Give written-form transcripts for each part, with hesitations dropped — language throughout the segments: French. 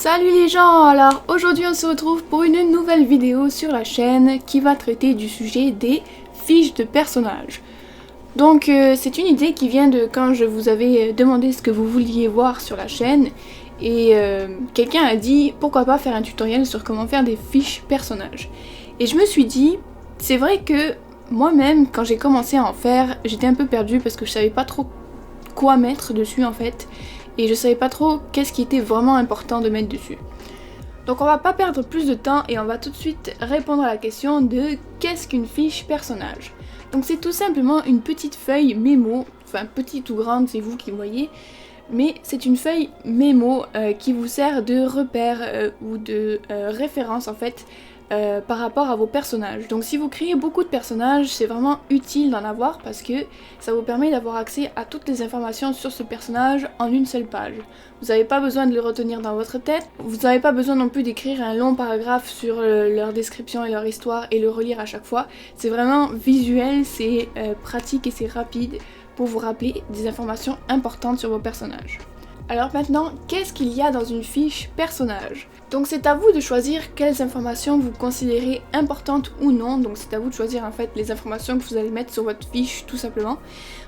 Salut les gens, alors aujourd'hui on se retrouve pour une nouvelle vidéo sur la chaîne qui va traiter du sujet des fiches de personnages. Donc c'est une idée qui vient de quand je vous avais demandé ce que vous vouliez voir sur la chaîne et quelqu'un a dit pourquoi pas faire un tutoriel sur comment faire des fiches personnages. Et je me suis dit, c'est vrai que moi-même quand j'ai commencé à en faire, j'étais un peu perdue parce que je savais pas trop quoi mettre dessus en fait. Et je savais pas trop qu'est-ce qui était vraiment important de mettre dessus. Donc on va pas perdre plus de temps et on va tout de suite répondre à la question de qu'est-ce qu'une fiche personnage. Donc c'est tout simplement une petite feuille mémo, enfin petite ou grande c'est vous qui voyez, mais c'est une feuille mémo qui vous sert de repère ou de référence en fait par rapport à vos personnages. Donc si vous créez beaucoup de personnages, c'est vraiment utile d'en avoir parce que ça vous permet d'avoir accès à toutes les informations sur ce personnage en une seule page. Vous n'avez pas besoin de le retenir dans votre tête, vous n'avez pas besoin non plus d'écrire un long paragraphe sur leur description et leur histoire et le relire à chaque fois. C'est vraiment visuel, c'est pratique et c'est rapide pour vous rappeler des informations importantes sur vos personnages. Alors maintenant, qu'est-ce qu'il y a dans une fiche personnage? Donc c'est à vous de choisir quelles informations vous considérez importantes ou non, donc c'est à vous de choisir en fait les informations que vous allez mettre sur votre fiche tout simplement.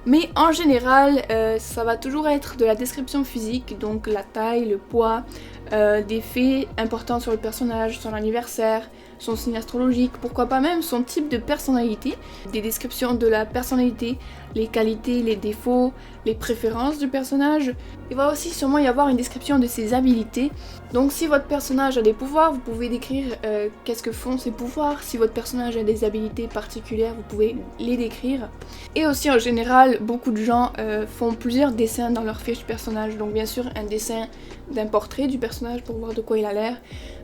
Mais en général, ça va toujours être de la description physique, donc la taille, le poids, des faits importants sur le personnage, son anniversaire, son signe astrologique, pourquoi pas même son type de personnalité, des descriptions de la personnalité, les qualités, les défauts, les préférences du personnage. Il va aussi sûrement y avoir une description de ses habilités. Donc si votre personnage a des pouvoirs, vous pouvez décrire qu'est-ce que font ses pouvoirs. Si votre personnage a des habilités particulières, vous pouvez les décrire. Et aussi en général, beaucoup de gens font plusieurs dessins dans leur fiche personnage. Donc bien sûr un dessin d'un portrait du personnage pour voir de quoi il a l'air.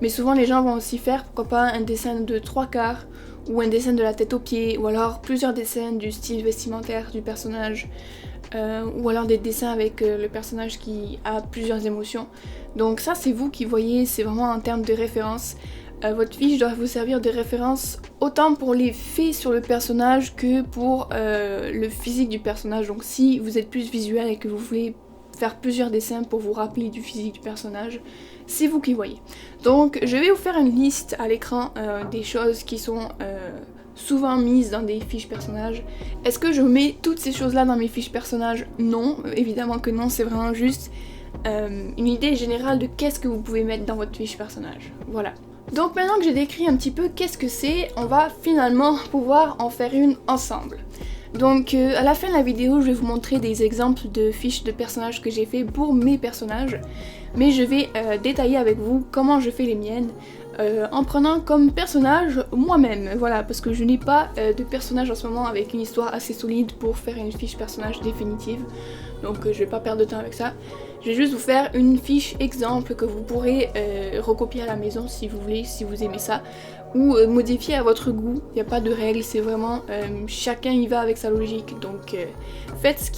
Mais souvent les gens vont aussi faire, pourquoi pas, un dessin de 3/4 ou un dessin de la tête aux pieds, ou alors plusieurs dessins du style vestimentaire du personnage, ou alors des dessins avec le personnage qui a plusieurs émotions. Donc ça c'est vous qui voyez, c'est vraiment en termes de référence. Votre fiche doit vous servir de référence autant pour les faits sur le personnage que pour le physique du personnage. Donc si vous êtes plus visuel et que vous voulez faire plusieurs dessins pour vous rappeler du physique du personnage, c'est vous qui voyez. Donc je vais vous faire une liste à l'écran des choses qui sont souvent mises dans des fiches personnages. Est-ce que je mets toutes ces choses là dans mes fiches personnages? Non, évidemment que non, c'est vraiment juste une idée générale de qu'est-ce que vous pouvez mettre dans votre fiche personnage. Voilà. Donc maintenant que j'ai décrit un petit peu qu'est-ce que c'est, on va finalement pouvoir en faire une ensemble. Donc à la fin de la vidéo, je vais vous montrer des exemples de fiches de personnages que j'ai fait pour mes personnages, mais je vais détailler avec vous comment je fais les miennes en prenant comme personnage moi-même, voilà, parce que je n'ai pas de personnage en ce moment avec une histoire assez solide pour faire une fiche personnage définitive, donc je vais pas perdre de temps avec ça. Je vais juste vous faire une fiche exemple que vous pourrez recopier à la maison si vous voulez, si vous aimez ça, ou modifier à votre goût. Il n'y a pas de règle, c'est vraiment chacun y va avec sa logique, donc faites ce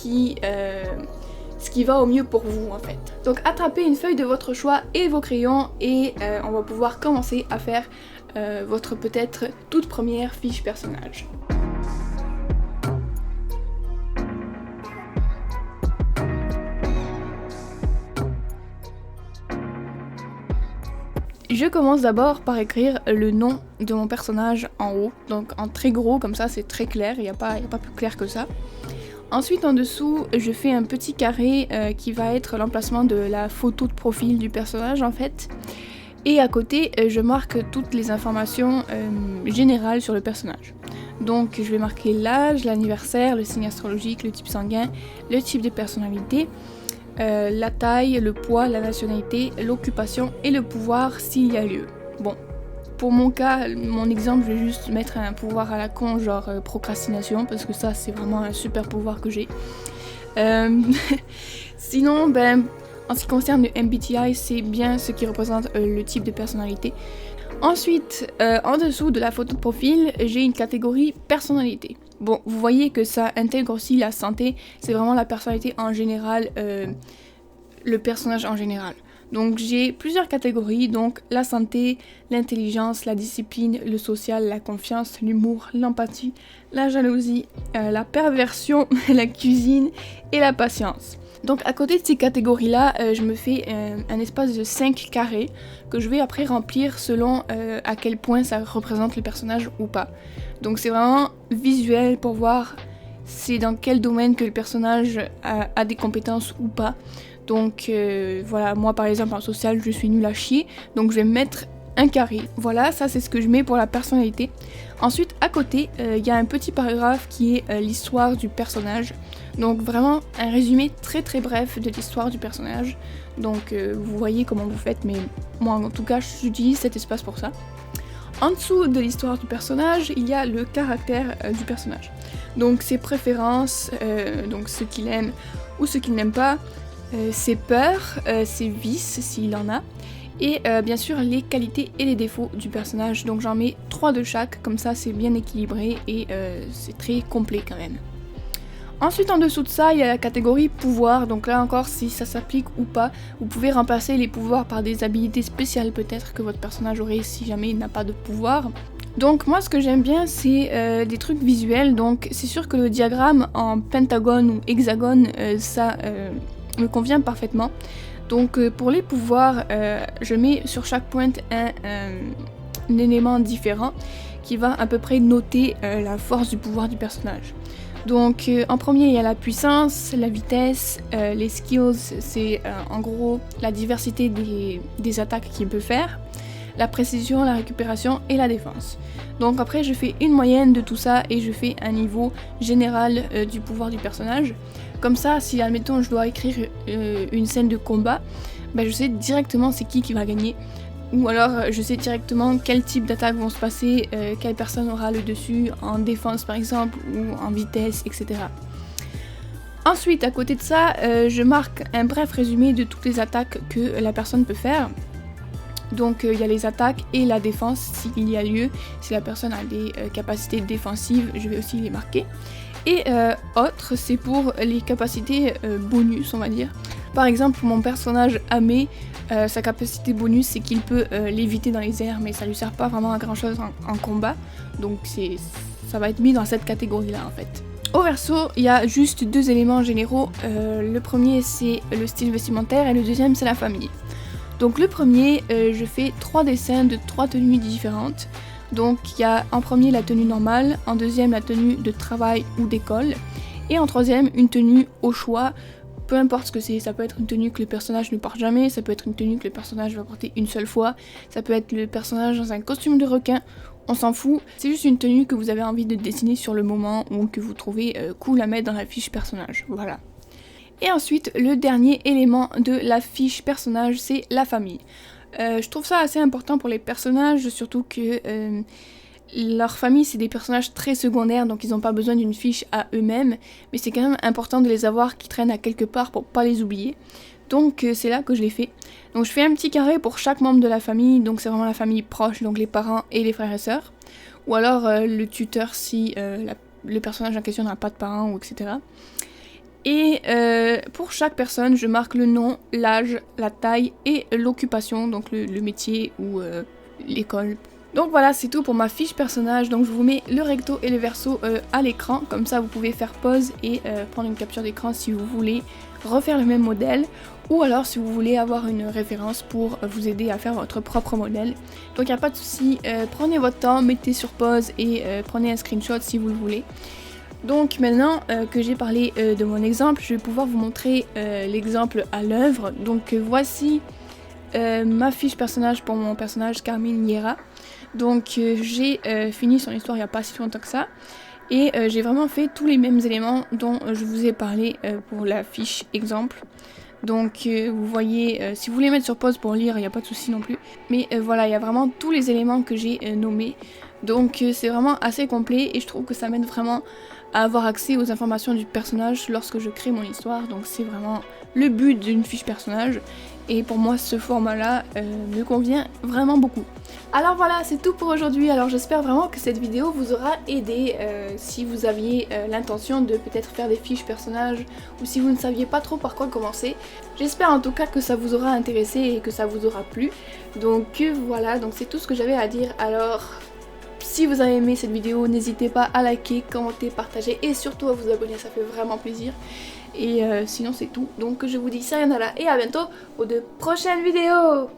qui va au mieux pour vous en fait. Donc attrapez une feuille de votre choix et vos crayons et on va pouvoir commencer à faire votre peut-être toute première fiche personnage. Je commence d'abord par écrire le nom de mon personnage en haut, donc en très gros, comme ça c'est très clair, il n'y a pas plus clair que ça. Ensuite en dessous, je fais un petit carré qui va être l'emplacement de la photo de profil du personnage en fait. Et à côté, je marque toutes les informations générales sur le personnage. Donc je vais marquer l'âge, l'anniversaire, le signe astrologique, le type sanguin, le type de personnalité, la taille, le poids, la nationalité, l'occupation et le pouvoir s'il y a lieu. Bon, pour mon cas, mon exemple, je vais juste mettre un pouvoir à la con, genre procrastination, parce que ça c'est vraiment un super pouvoir que j'ai. Sinon, en ce qui concerne le MBTI, c'est bien ce qui représente le type de personnalité. Ensuite, en dessous de la photo de profil, j'ai une catégorie personnalité. Bon, vous voyez que ça intègre aussi la santé, c'est vraiment la personnalité en général, le personnage en général. Donc j'ai plusieurs catégories, donc la santé, l'intelligence, la discipline, le social, la confiance, l'humour, l'empathie, la jalousie, la perversion, la cuisine et la patience. Donc à côté de ces catégories-là, je me fais un espace de 5 carrés que je vais après remplir selon à quel point ça représente le personnage ou pas. Donc c'est vraiment visuel pour voir c'est dans quel domaine que le personnage a des compétences ou pas. Donc voilà, moi par exemple en social je suis nulle à chier, donc je vais mettre un carré. Voilà, ça c'est ce que je mets pour la personnalité. Ensuite à côté, il y a un petit paragraphe qui est l'histoire du personnage. Donc vraiment un résumé très très bref de l'histoire du personnage. Donc vous voyez comment vous faites, mais moi en tout cas j'utilise cet espace pour ça. En dessous de l'histoire du personnage, il y a le caractère du personnage. Donc ses préférences, donc ce qu'il aime ou ce qu'il n'aime pas, ses peurs, ses vices s'il en a, et bien sûr les qualités et les défauts du personnage. Donc j'en mets 3 de chaque, comme ça c'est bien équilibré et c'est très complet quand même. Ensuite en dessous de ça, il y a la catégorie pouvoir, donc là encore si ça s'applique ou pas, vous pouvez remplacer les pouvoirs par des habilités spéciales peut-être que votre personnage aurait si jamais il n'a pas de pouvoir. Donc moi ce que j'aime bien c'est des trucs visuels, donc c'est sûr que le diagramme en pentagone ou hexagone ça me convient parfaitement. Donc pour les pouvoirs, je mets sur chaque pointe un élément différent qui va à peu près noter la force du pouvoir du personnage. Donc en premier il y a la puissance, la vitesse, les skills, c'est en gros la diversité des attaques qu'il peut faire, la précision, la récupération et la défense. Donc après je fais une moyenne de tout ça et je fais un niveau général du pouvoir du personnage. Comme ça si admettons je dois écrire une scène de combat, je sais directement c'est qui va gagner. Ou alors je sais directement quel type d'attaque vont se passer, quelle personne aura le dessus en défense par exemple, ou en vitesse, etc. Ensuite, à côté de ça, je marque un bref résumé de toutes les attaques que la personne peut faire. Donc il y a les attaques et la défense s'il y a lieu. Si la personne a des capacités défensives, je vais aussi les marquer. Et autres, c'est pour les capacités bonus, on va dire. Par exemple, pour mon personnage Amé, sa capacité bonus c'est qu'il peut léviter dans les airs, mais ça lui sert pas vraiment à grand chose en combat, donc ça va être mis dans cette catégorie là en fait. Au verso, il y a juste 2 éléments généraux, le premier c'est le style vestimentaire et le deuxième c'est la famille. Donc le premier, je fais 3 dessins de 3 tenues différentes, donc il y a en premier la tenue normale, en deuxième la tenue de travail ou d'école, et en troisième une tenue au choix. Peu importe ce que c'est, ça peut être une tenue que le personnage ne porte jamais, ça peut être une tenue que le personnage va porter une seule fois, ça peut être le personnage dans un costume de requin, on s'en fout, c'est juste une tenue que vous avez envie de dessiner sur le moment ou que vous trouvez cool à mettre dans la fiche personnage, voilà. Et ensuite, le dernier élément de la fiche personnage, c'est la famille. Je trouve ça assez important pour les personnages, surtout que leur famille c'est des personnages très secondaires, donc ils n'ont pas besoin d'une fiche à eux-mêmes, mais c'est quand même important de les avoir qui traînent à quelque part pour pas les oublier. Donc c'est là que je l'ai fait. Donc je fais un petit carré pour chaque membre de la famille, donc c'est vraiment la famille proche, donc les parents et les frères et sœurs. Ou alors le tuteur si le personnage en question n'a pas de parents ou etc. Et pour chaque personne, je marque le nom, l'âge, la taille et l'occupation, donc le métier ou l'école. Donc voilà, c'est tout pour ma fiche personnage. Donc je vous mets le recto et le verso à l'écran, comme ça vous pouvez faire pause et prendre une capture d'écran si vous voulez refaire le même modèle, ou alors si vous voulez avoir une référence pour vous aider à faire votre propre modèle. Donc il n'y a pas de souci, prenez votre temps, mettez sur pause et prenez un screenshot si vous le voulez. Donc maintenant que j'ai parlé de mon exemple, je vais pouvoir vous montrer l'exemple à l'œuvre. Donc voici ma fiche personnage pour mon personnage Carmine Liera. Donc j'ai fini son histoire il n'y a pas si longtemps que ça. Et j'ai vraiment fait tous les mêmes éléments dont je vous ai parlé pour la fiche exemple. Donc vous voyez, si vous voulez mettre sur pause pour lire, il n'y a pas de souci non plus. Mais voilà, il y a vraiment tous les éléments que j'ai nommés. Donc c'est vraiment assez complet et je trouve que ça m'aide vraiment à avoir accès aux informations du personnage lorsque je crée mon histoire. Donc c'est vraiment le but d'une fiche personnage. Et pour moi ce format là me convient vraiment beaucoup. Alors voilà, c'est tout pour aujourd'hui. Alors j'espère vraiment que cette vidéo vous aura aidé si vous aviez l'intention de peut-être faire des fiches personnages ou si vous ne saviez pas trop par quoi commencer. J'espère en tout cas que ça vous aura intéressé et que ça vous aura plu. Donc voilà, donc c'est tout ce que j'avais à dire. Alors si vous avez aimé cette vidéo, n'hésitez pas à liker, commenter, partager et surtout à vous abonner, ça fait vraiment plaisir. Et sinon c'est tout. Donc je vous dis sayonara et à bientôt pour de prochaines vidéos.